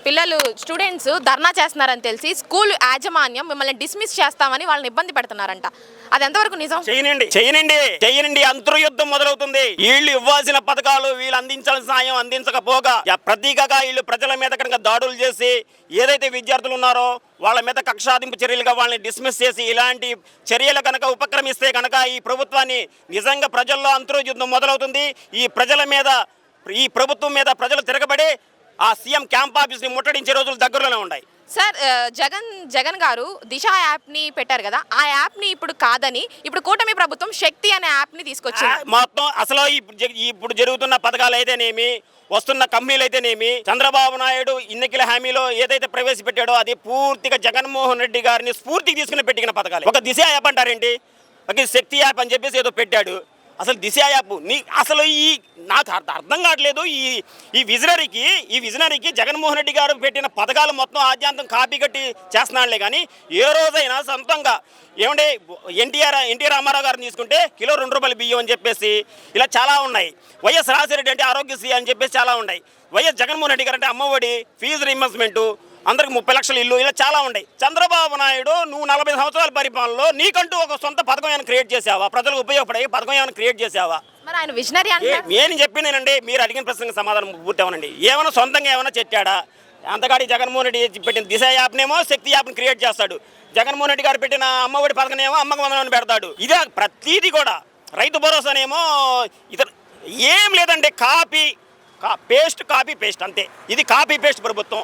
పిల్లలు స్టూడెంట్స్ ధర్నా చేస్తున్నారని తెలిసి స్కూల్ యాజమాన్యం మిమ్మల్ని డిస్మిస్ చేస్తామని వాళ్ళని ఇబ్బంది పెడుతున్నారంట. అది ఎంతవరకు నిజం? చేయనండి అంతర్యుద్ధం మొదలవుతుంది. వీళ్ళు ఇవ్వాల్సిన పథకాలు వీళ్ళు అందించాల్సిన సాయం అందించకపోగా ప్రతీకగా వీళ్ళు ప్రజల మీద కనుక దాడులు చేసి ఏదైతే విద్యార్థులు ఉన్నారో వాళ్ళ మీద కక్షాదింపు చర్యలుగా వాళ్ళని డిస్మిస్ చేసి ఇలాంటి చర్యలు కనుక ఉపక్రమిస్తే కనుక ఈ ప్రభుత్వాన్ని నిజంగా ప్రజల్లో అంతర్యుద్ధం మొదలవుతుంది. ఈ ప్రభుత్వం మీద ప్రజలు తిరగబడి ఆ సీఎం క్యాంప్ ఆఫీస్ని ముట్టడించే రోజులు దగ్గరలోనే ఉన్నాయి. సార్, జగన్ గారు దిశ యాప్ని పెట్టారు కదా, ఆ యాప్ని ఇప్పుడు కాదని ఇప్పుడు కూటమి ప్రభుత్వం శక్తి అనే యాప్ని తీసుకొచ్చింది. మొత్తం అసలు ఇప్పుడు జరుగుతున్న పథకాలు అయితేనేమి, వస్తున్న కంపెనీలు అయితేనేమి, చంద్రబాబు నాయుడు ఎన్నికల హామీలో ఏదైతే ప్రవేశపెట్టాడో అది పూర్తిగా జగన్మోహన్ రెడ్డి గారిని స్ఫూర్తికి తీసుకుని పెట్టిన పథకాలు. ఒక దిశ యాప్ అంటారేంటి, ఒక శక్తి యాప్ అని చెప్పేసి ఏదో పెట్టాడు. అసలు దిశ యాప్ అసలు నాకు అర్థం కావట్లేదు. ఈ విజనరీకి జగన్మోహన్ రెడ్డి గారు పెట్టిన పథకాలు మొత్తం ఆద్యాంతం కాపీ కట్టి చేస్తున్నాడులే కానీ ఏ రోజైనా సొంతంగా ఏమంటే ఎన్టీ రామారావు గారిని తీసుకుంటే కిలో ₹2 బియ్యం అని చెప్పేసి ఇలా చాలా ఉన్నాయి. వైఎస్ రాజశేఖర అంటే ఆరోగ్యశ్రీ అని చెప్పేసి చాలా ఉన్నాయి. వైఎస్ జగన్మోహన్ రెడ్డి గారు అంటే అమ్మఒడి, ఫీజు రీయింబర్స్మెంటు, అందరికి 30 లక్షల ఇల్లు, ఇలా చాలా ఉన్నాయి. చంద్రబాబు నాయుడు నువ్వు 40 సంవత్సరాల పరిపాలనలో నీకంటూ ఒక సొంత పథకం ఏమైనా క్రియేట్ చేసావా? ప్రజలకు ఉపయోగపడే పథకం ఏమైనా క్రియేట్ చేసావా? మరి ఆయన విజనరీ అంటే నేను చెప్పిందేనండి, మీరు అడిగిన ప్రశ్నకు సమాధానం పూర్తి అవ్వనండి. ఏమైనా సొంతంగా ఏమైనా చెట్టాడా? అంతగాడి జగన్మోహన్ రెడ్డి పెట్టిన దిశ యాప్నేమో శక్తి యాప్ని క్రియేట్ చేస్తాడు. జగన్మోహన్ రెడ్డి గారు పెట్టిన అమ్మఒడి పథకనేమో అమ్మకు వందనం పెడతాడు. ఇదే ప్రతీది కూడా. రైతు భరోసానేమో ఇతర ఏం లేదండి, కాపీ పేస్ట్ అంతే. ఇది కాపీ పేస్ట్ ప్రభుత్వం.